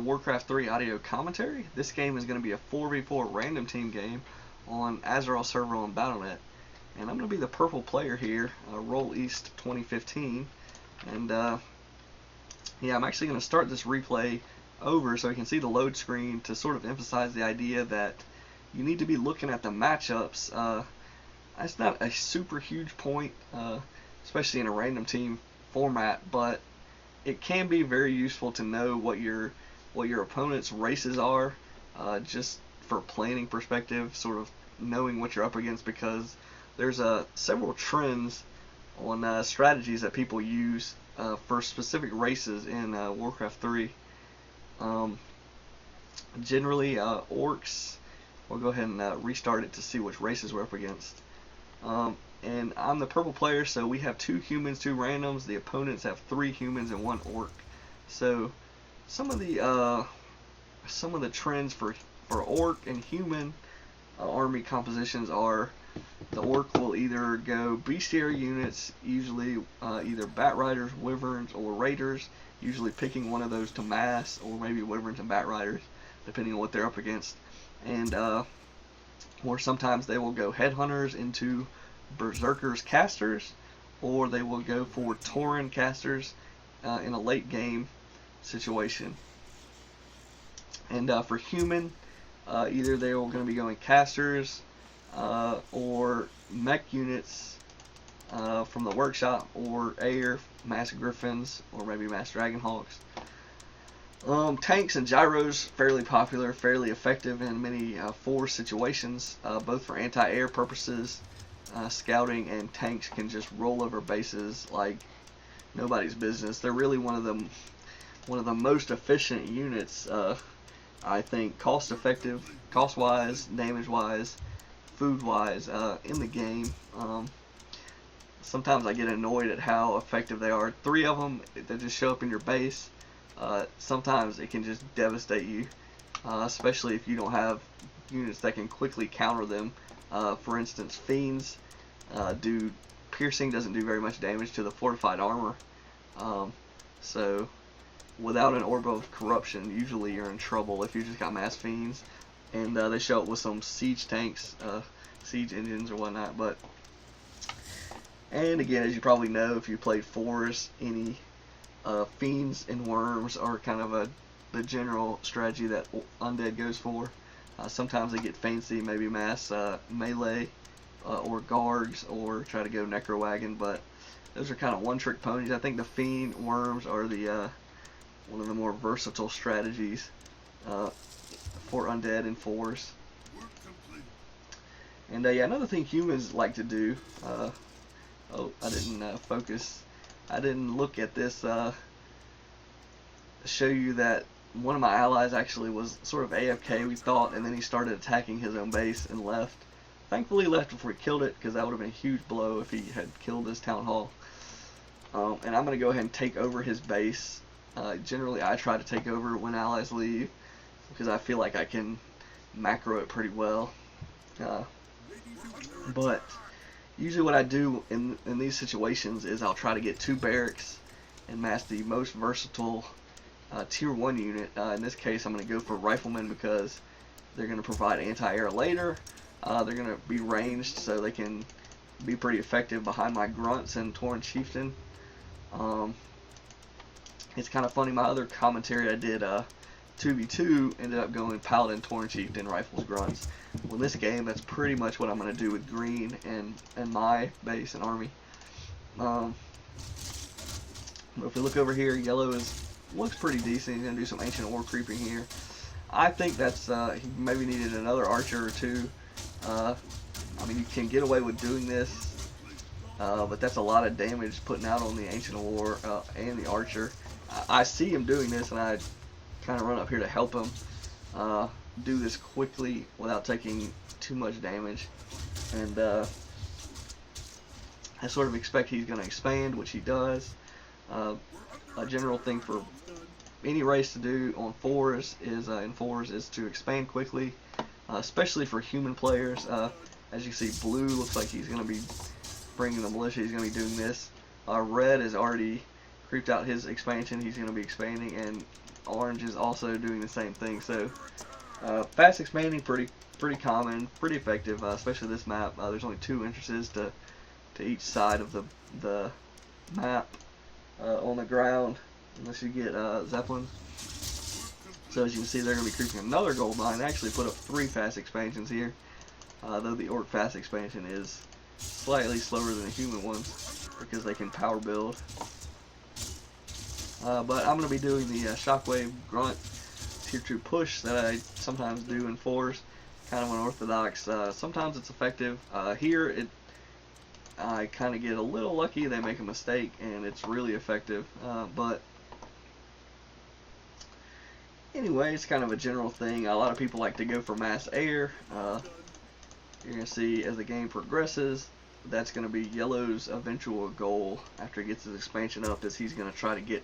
Warcraft 3 audio commentary. This game is going to be a 4v4 random team game on Azeroth server on Battle.net. And I'm going to be the purple player here, Roll East 2015. And yeah, I'm actually going to start this replay over so you can see the load screen to sort of emphasize the idea that you need to be looking at the matchups. It's not a super huge point, especially in a random team format, but it can be very useful to know what your opponent's races are, just for planning perspective, sort of knowing what you're up against, because there's several trends on strategies that people use for specific races in Warcraft 3. Generally, orcs. We'll go ahead and restart it to see which races we're up against. And I'm the purple player, so we have 2 humans, 2 randoms. The opponents have 3 humans and 1 orc. So some of the trends for orc and human army compositions are: the orc will either go bestiary units, usually either bat riders, wyverns, or raiders, usually picking one of those to mass, or maybe wyverns and bat riders, depending on what they're up against. And or sometimes they will go headhunters into berserkers casters, or they will go for tauren casters in a late game situation. And for human, either they are going to be going casters or mech units from the workshop, or air, mass griffins, or maybe mass dragonhawks. Tanks and gyros, fairly popular, fairly effective in many force situations, both for anti-air purposes. Scouting and tanks can just roll over bases like nobody's business. They're really one of the most efficient units, I think, cost-effective, cost-wise, damage-wise, food-wise, in the game. Sometimes I get annoyed at how effective they are. 3 of them, they just show up in your base. Sometimes it can just devastate you, especially if you don't have units that can quickly counter them. For instance, fiends piercing doesn't do very much damage to the fortified armor, so without an orb of corruption, usually you're in trouble if you just got mass fiends. And they show up with some siege tanks, siege engines or whatnot. And again, as you probably know, if you played fours, any fiends and worms are kind of the general strategy that undead goes for. Sometimes they get fancy, maybe mass melee or guards, or try to go necro wagon, but those are kind of one-trick ponies. I think the fiend worms are the one of the more versatile strategies for undead and fours. And yeah, another thing humans like to do. Oh, I didn't focus. I didn't look at this. Show you that one of my allies actually was sort of AFK, we thought, and then he started attacking his own base and left. Thankfully, he left before he killed it, because that would have been a huge blow if he had killed this town hall. And I'm going to go ahead and take over his base. Generally, I try to take over when allies leave, because I feel like I can macro it pretty well. But usually what I do in these situations is I'll try to get 2 barracks and mass the most versatile tier 1 unit. In this case, I'm going to go for riflemen, because they're going to provide anti-air later. They're going to be ranged, so they can be pretty effective behind my grunts and tauren chieftain. It's kind of funny, my other commentary I did 2v2 ended up going paladin, tauren chieftain, rifles, grunts. Well, in this game, that's pretty much what I'm going to do with green and my base and army. If we look over here, yellow looks pretty decent. He's going to do some ancient war creeping here. I think that's he maybe needed another archer or 2. I mean, you can get away with doing this, but that's a lot of damage putting out on the ancient war and the archer. I see him doing this, and I kind of run up here to help him do this quickly without taking too much damage. And I sort of expect he's going to expand, which he does. A general thing for any race to do on fours is to expand quickly, especially for human players. As you see, blue looks like he's going to be bringing the militia. He's going to be doing this. Red has already creeped out his expansion. He's going to be expanding, and orange is also doing the same thing. So fast expanding, pretty common, pretty effective, especially this map. There's only 2 entrances to each side of the map on the ground, unless you get Zeppelin. So as you can see, they're going to be creeping another gold mine. They actually put up 3 fast expansions here, though the orc fast expansion is slightly slower than the human ones because they can power build. But I'm going to be doing the shockwave grunt tier 2 push that I sometimes do in 4s, kind of unorthodox. Sometimes it's effective. Here I kind of get a little lucky. They make a mistake and it's really effective. But anyway, it's kind of a general thing. A lot of people like to go for mass air. You're going to see as the game progresses, that's going to be Yellow's eventual goal after he gets his expansion up, is he's going to try to get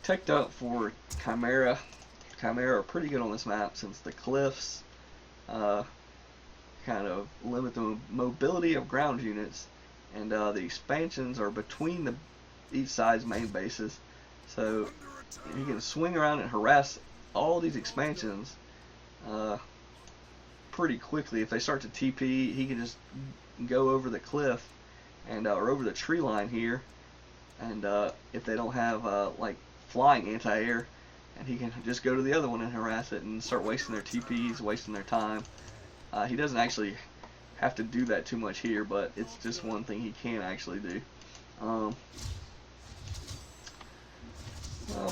teched up for Chimera. Chimera are pretty good on this map since the cliffs kind of limit the mobility of ground units, and the expansions are between each side's main bases. So he can swing around and harass all these expansions pretty quickly. If they start to TP, he can just go over the cliff and or over the tree line here, and if they don't have like flying anti-air, and he can just go to the other one and harass it and start wasting their TPs, wasting their time. He doesn't actually have to do that too much here, but it's just one thing he can actually do.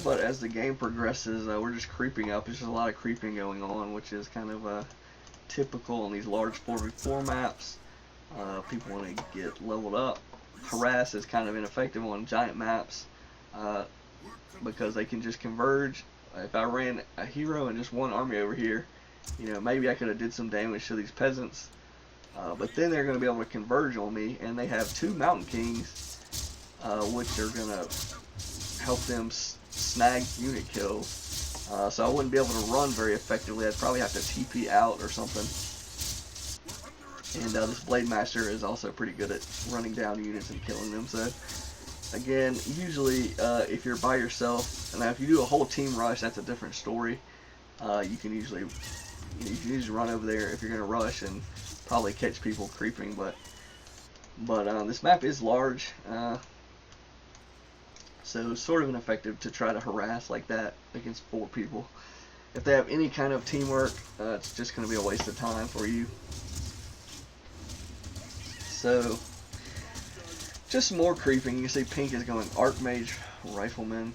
But as the game progresses, we're just creeping up. There's just a lot of creeping going on, which is kind of typical on these large 4v4 maps. People want to get leveled up. Harass is kind of ineffective on giant maps because they can just converge. If I ran a hero and just one army over here, you know, maybe I could have did some damage to these peasants. But then they're going to be able to converge on me, and they have 2 Mountain Kings, which are going to help them snag unit kills. So I wouldn't be able to run very effectively. I'd probably have to TP out or something. And this Blade Master is also pretty good at running down units and killing them. So again, usually if you're by yourself, and if you do a whole team rush, that's a different story. You can usually run over there if you're going to rush and probably catch people creeping. But this map is large, so it's sort of ineffective to try to harass like that against 4 people. If they have any kind of teamwork, it's just going to be a waste of time for you. So just more creeping. You can see pink is going Archmage Rifleman.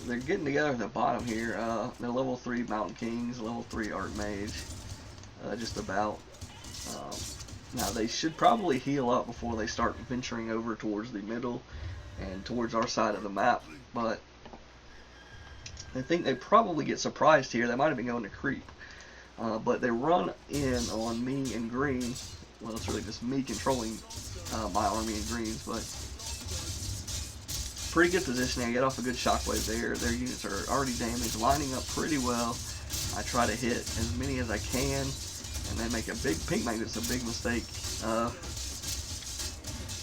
They're getting together at the bottom here. They're level 3 Mountain Kings, level 3 Archmage, just about. Now they should probably heal up before they start venturing over towards the middle and towards our side of the map, but I think they probably get surprised here. They might have been going to creep, but they run in on me and green. Well, it's really just me controlling my army in greens, but pretty good positioning. I get off a good shockwave there. Their units are already damaged, lining up pretty well. I try to hit as many as I can, and they make a big, pink makes a big mistake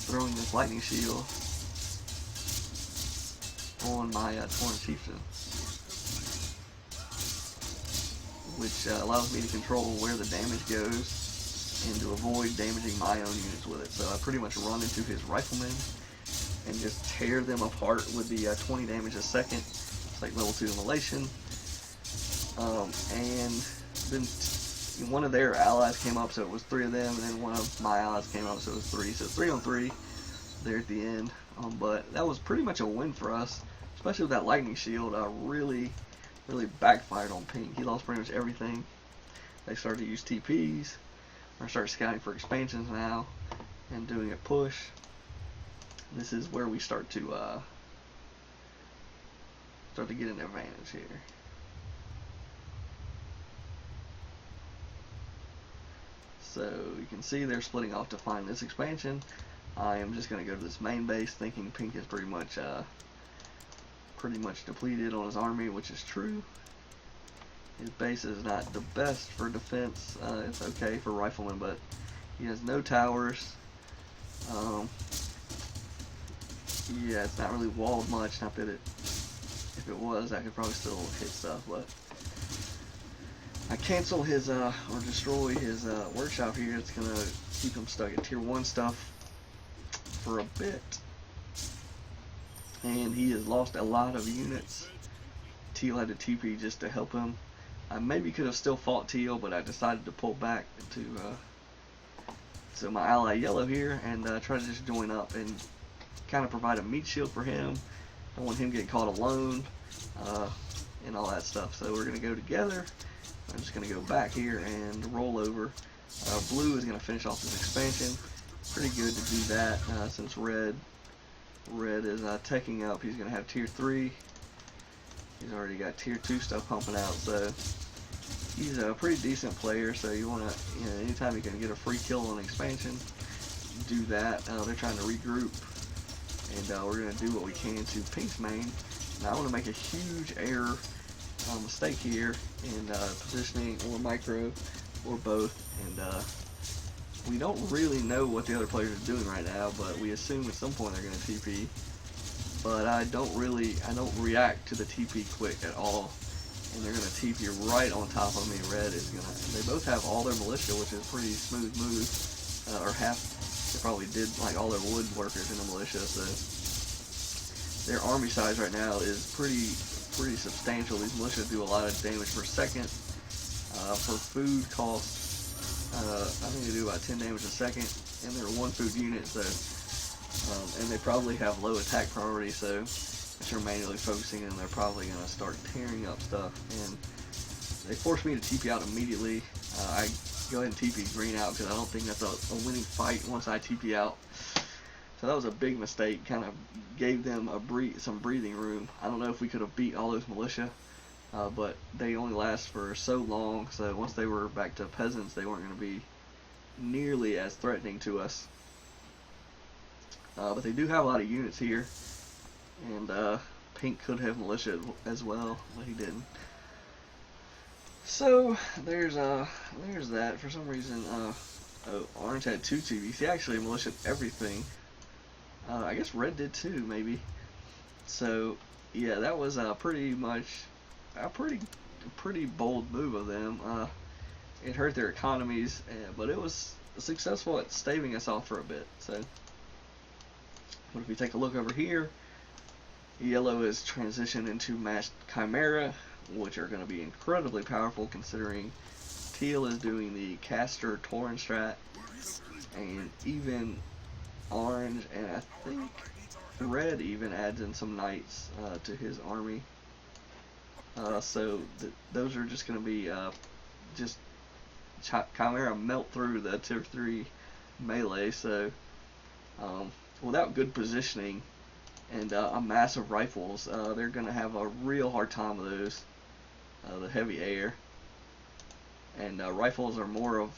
throwing this lightning shield on my Torn Chieftain, which allows me to control where the damage goes and to avoid damaging my own units with it. So I pretty much run into his riflemen and just tear them apart with the 20 damage a second. It's like level 2 immolation. And then one of their allies came up, so it was 3 of them, and then one of my allies came up, so it was 3. So 3 on 3 there at the end. But that was pretty much a win for us, especially with that lightning shield. Really backfired on pink. He lost pretty much everything. They started to use TPs. Or start scouting for expansions now and doing a push. This is where we start to get an advantage here. So you can see they're splitting off to find this expansion. I am just going to go to this main base, thinking pink is pretty much depleted on his army, which is true. His base is not the best for defense. It's okay for riflemen, but he has no towers. Yeah, it's not really walled much. Not that it If it was, I could probably still hit stuff, but I cancel his or destroy his workshop here. It's gonna keep him stuck at tier 1 stuff for a bit, and he has lost a lot of units. Teal had to TP just to help him. I maybe could have still fought Teal, but I decided to pull back to my ally Yellow here and try to just join up and kind of provide a meat shield for him. I don't want him getting caught alone and all that stuff. So we're gonna go together. I'm just going to go back here and roll over. Blue is going to finish off this expansion. Pretty good to do that since red is teching up. He's going to have tier 3. He's already got tier 2 stuff pumping out, so he's a pretty decent player. So you want to, anytime you can get a free kill on expansion, do that. They're trying to regroup, and we're going to do what we can to Pink's main. Now I want to make a huge error. Mistake here in positioning or micro or both, and we don't really know what the other players are doing right now, but we assume at some point they're going to TP, but I don't react to the TP quick at all, and they're going to TP right on top of me. Red is going to, and they both have all their militia, which is a pretty smooth move, or half, they probably did like all their wood workers in the militia, so their army size right now is pretty substantial. These militia do a lot of damage per second. For food cost, I think they do about 10 damage a second, and they're 1 food unit, so and they probably have low attack priority, so if you're manually focusing, and they're probably going to start tearing up stuff. And they forced me to TP out immediately. I go ahead and TP green out because I don't think that's a winning fight once I TP out. So that was a big mistake. Kind of gave them some breathing room. I don't know if we could have beat all those militia, but they only last for so long. So once they were back to peasants, they weren't going to be nearly as threatening to us. But they do have a lot of units here, and Pink could have militia as well, but he didn't. So there's that. For some reason, Orange had 2 TVs. He actually militiaed everything. I guess Red did too, maybe. So yeah, that was pretty much a pretty bold move of them. It hurt their economies, but it was successful at staving us off for a bit. So, but if we take a look over here, Yellow is transitioned into Masked Chimera, which are going to be incredibly powerful considering Teal is doing the Caster Tauren strat, and even Orange, and I think Red even adds in some knights to his army. So those are just going to be just Chimera melt through the tier 3 melee. So without good positioning and a massive rifles, they're going to have a real hard time with those. The heavy air and rifles are more of,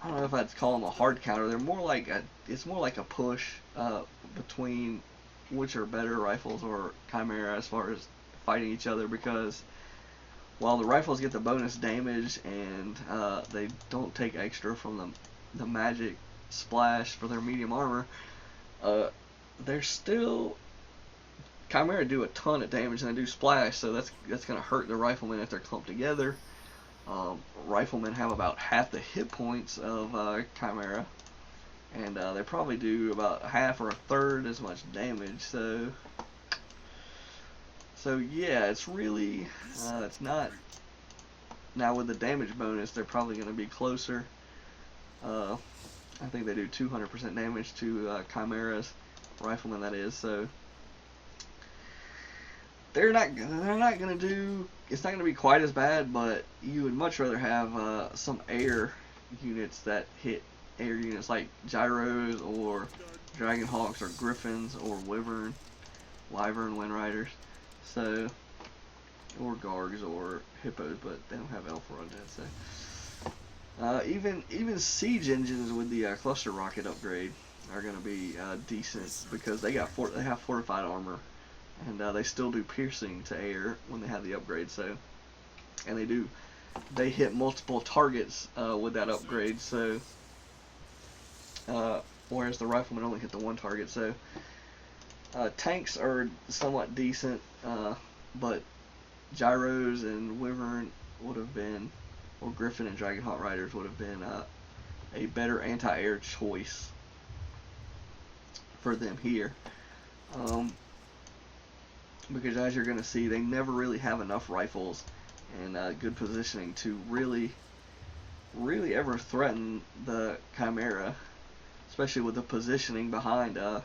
I don't know if I'd call them a hard counter. They're more like it's more like a push between which are better, rifles or Chimera, as far as fighting each other, because while the rifles get the bonus damage and they don't take extra from the magic splash for their medium armor, they're still, Chimera do a ton of damage and they do splash, so that's going to hurt the riflemen if they're clumped together. Riflemen have about half the hit points of Chimera, and they probably do about half or a third as much damage. So yeah, it's really it's not. Now with the damage bonus, they're probably going to be closer. I think they do 200% damage to Chimera's riflemen, that is. So they're not gonna do. It's not gonna be quite as bad, but you would much rather have some air units that hit air units like gyros or dragon hawks or griffins or wyvern wind riders. So, or gargs or hippos, but they don't have elf on that. So even siege engines with the cluster rocket upgrade are gonna be decent, because they have fortified armor. And they still do piercing to air when they have the upgrade. So, and they hit multiple targets with that upgrade. So, whereas the riflemen only hit the one target. So, Tanks are somewhat decent, but Gyros and Wyvern would have been, or Griffin and Dragonheart Riders would have been a better anti-air choice for them here. Because as you're going to see, they never really have enough rifles and good positioning to really ever threaten the Chimera, especially with the positioning behind all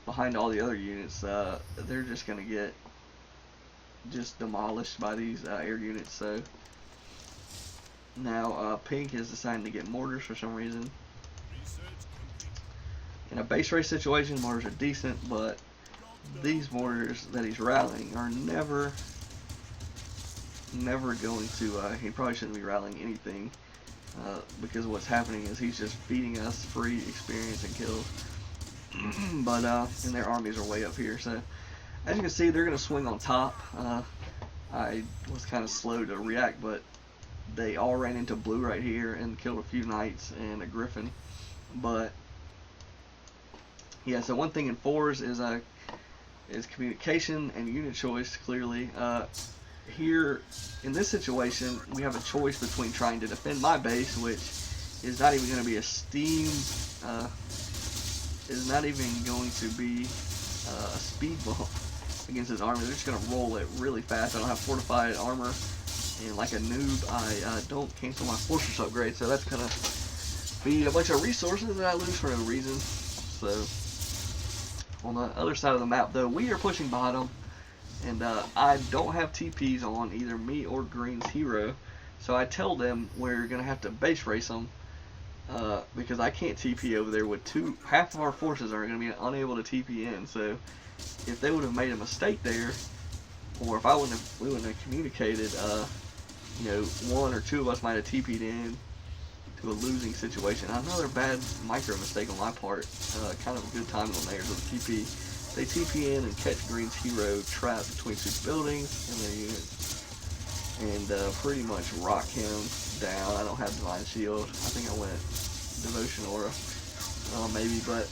the other units. They're just going to get just demolished by these air units. So now Pink is deciding to get mortars for some reason. In a base race situation, mortars are decent, but these mortars that he's rallying are never going to, he probably shouldn't be rallying anything, because what's happening is he's just feeding us free experience and kills. But and their armies are way up here, so as you can see, they're going to swing on top. I was kind of slow to react, but they all ran into blue right here and killed a few knights and a griffin. But yeah, so one thing in fours is communication and unit choice, clearly. Here, in this situation, we have a choice between trying to defend my base, which is not even going to be a steam, is not even going to be a speed bump against his army. They're just going to roll it really fast. I don't have fortified armor, and like a noob, I don't cancel my fortress upgrade, so that's going to be a bunch of resources that I lose for no reason. So on the other side of the map, though, we are pushing bottom, and I don't have TPs on either me or Green's hero, so I tell them we're going to have to base race them, because I can't TP over there with half of our forces are going to be unable to TP in. So if they would have made a mistake there, or if we wouldn't have communicated, one or two of us might have TP'd in to a losing situation. Another bad micro mistake on my part. Kind of a good timing on theirs with the TP. They TP in and catch Green's hero trapped between two buildings and their units, and pretty much rock him down. I don't have Divine Shield. I think I went Devotion Aura, maybe, but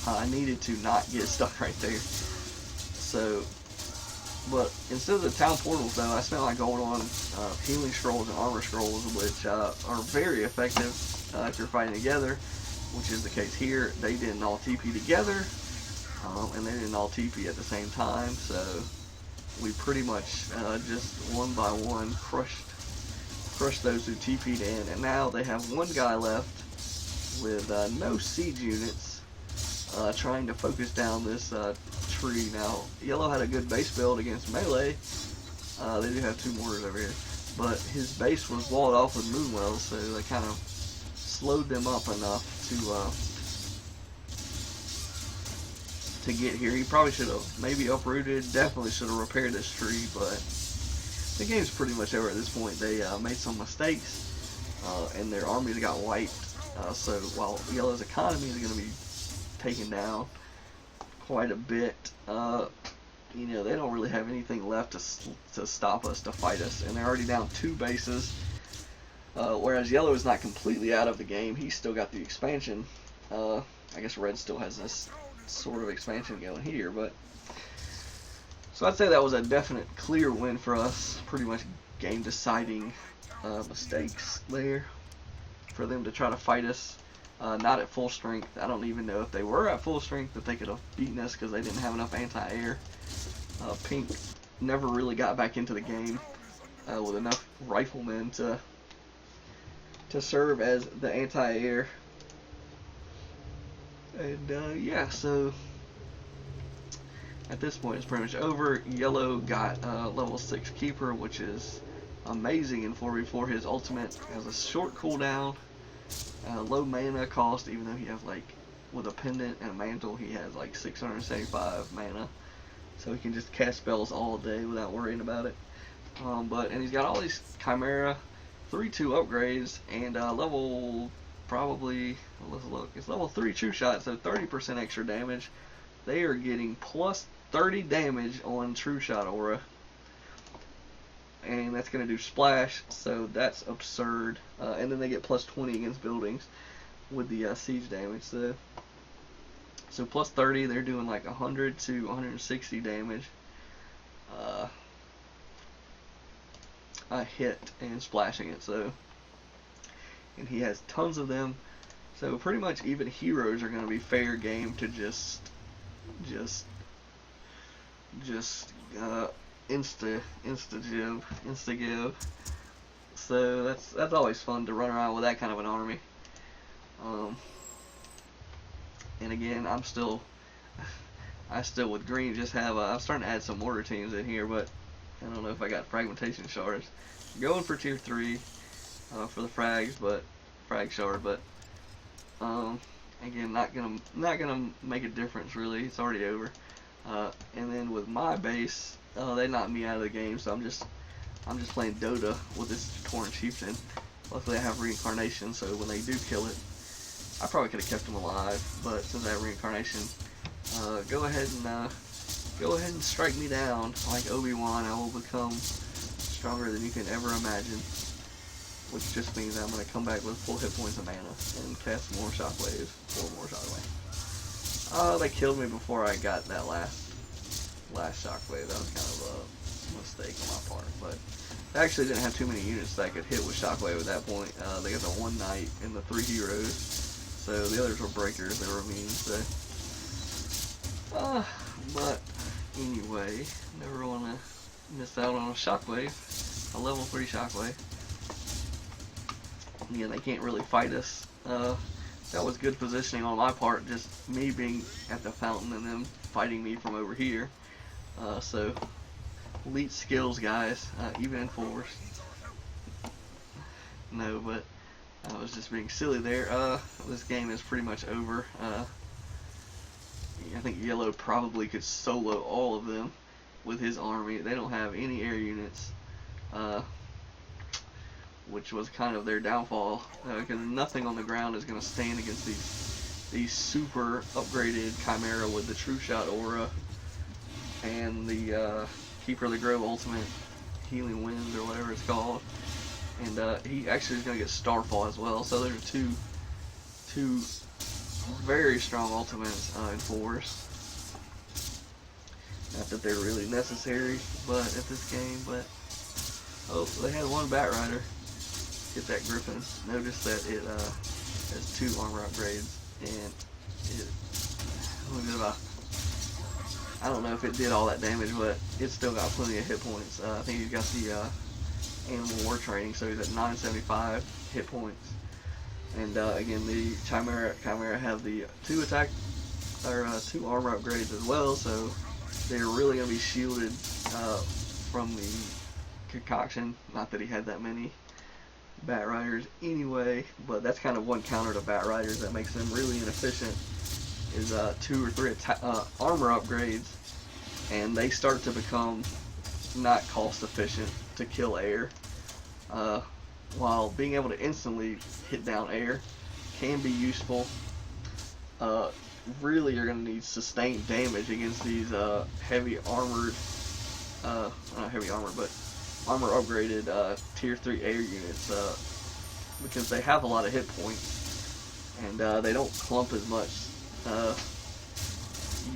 I needed to not get stuck right there. So, but instead of the town portals, though, I spent my gold on healing scrolls and armor scrolls, which are very effective if you're fighting together, which is the case here. They didn't all TP together, and they didn't all TP at the same time, so we pretty much just one by one crushed those who TP'd in, and now they have one guy left with no siege units trying to focus down this tree. Now, Yellow had a good base build against melee. They do have two mortars over here, but his base was walled off with moonwells, so they kind of slowed them up enough to get here. He probably should have maybe uprooted, definitely should have repaired this tree, but the game's pretty much over at this point. They made some mistakes, and their armies got wiped, so while Yellow's economy is going to be taken down quite a bit, they don't really have anything left to stop us, to fight us, and they're already down 2 bases, whereas Yellow is not completely out of the game. He's still got the expansion. I guess Red still has this sort of expansion going here, but so I'd say that was a definite clear win for us. Pretty much game deciding mistakes there for them to try to fight us, not at full strength. I don't even know if they were at full strength that they could have beaten us, because they didn't have enough anti-air. Pink never really got back into the game with enough riflemen to serve as the anti-air. And yeah, so at this point it's pretty much over. Yellow got level 6 Keeper, which is amazing in 4v4. His ultimate has a short cooldown, low mana cost, even though he has, like, with a pendant and a mantle, he has like 675 mana. So he can just cast spells all day without worrying about it. And he's got all these Chimera 3-2 upgrades, and level, probably, let's look, it's level 3 True Shot, so 30% extra damage. They are getting plus 30 damage on True Shot Aura, and that's going to do Splash, so that's absurd. And then they get plus 20 against buildings with the siege damage. So So plus 30, they're doing like 100 to 160 damage. A hit and splashing it. So, and he has tons of them. So pretty much even heroes are going to be fair game to just insta give. So that's always fun to run around with that kind of an army. And again, I still with green just have I'm starting to add some mortar teams in here, but I don't know if I got fragmentation shards. Going for tier 3 for the frag shard, but again, not gonna make a difference really. It's already over. And then with my base, they knocked me out of the game, so I'm just playing Dota with this Tauren Chieftain. Luckily I have reincarnation, so when they do kill it, I probably could have kept him alive, but since I have reincarnation, go ahead and strike me down like Obi-Wan. I will become stronger than you can ever imagine, which just means I'm going to come back with full hit points of mana and cast more shockwaves. 4 more shockwaves. They killed me before I got that last shockwave. That was kind of a mistake on my part, but they actually didn't have too many units that I could hit with shockwave at that point. They got the 1 knight and the 3 heroes, so the others were breakers. They were immune. So, but anyway, never want to miss out on a shockwave, a level 3 shockwave. Again, they can't really fight us. That was good positioning on my part, just me being at the fountain and them fighting me from over here. So, elite skills, guys, even in 4s. No, but I was just being silly there. This game is pretty much over. I think yellow probably could solo all of them with his army. They don't have any air units, which was kind of their downfall, because nothing on the ground is going to stand against these super upgraded Chimera with the True Shot aura and the Keeper of the Grove ultimate, Healing Wind or whatever it's called. And he actually is going to get Starfall as well. So there's two very strong ultimates in 4s. Not that they're really necessary, but at this game. But oh, they had 1 Bat Rider. Get that Griffin. Notice that it has 2 armor upgrades, and it only did about, I don't know if it did all that damage, but it still got plenty of hit points. I think he's got the Animal War training, so he's at 975 hit points. And again, the Chimera have the 2 attack or 2 armor upgrades as well, so they're really gonna be shielded from the concoction. Not that he had that many Bat Riders anyway, but that's kind of one counter to Bat Riders that makes them really inefficient. Is 2 or 3 armor upgrades, and they start to become not cost efficient to kill air. While being able to instantly hit down air can be useful, really you're going to need sustained damage against these heavy armored, not heavy armor, but armor upgraded tier 3 air units, because they have a lot of hit points, and they don't clump as much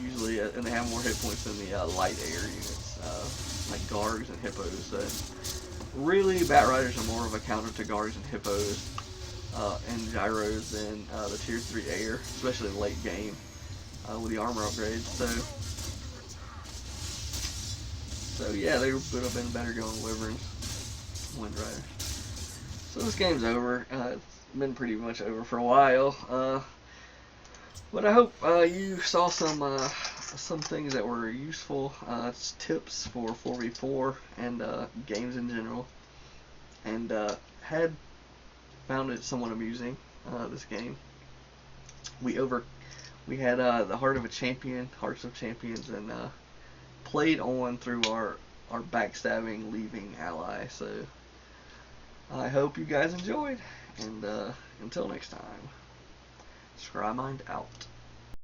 usually, and they have more hit points than the light air units, like Gargs and Hippos. So really, Bat Riders are more of a counter to Gargs and Hippos and Gyros than the tier 3 air, especially in late game with the armor upgrades. So yeah, they would have been better going Wyverns, Wind Riders. So this game's over. It's been pretty much over for a while. But I hope you saw some things that were useful. It's tips for 4v4 and games in general, and had found it somewhat amusing. This game, we had the Hearts of Champions, and played on through our backstabbing, leaving ally. So I hope you guys enjoyed, and until next time, Scrymind out.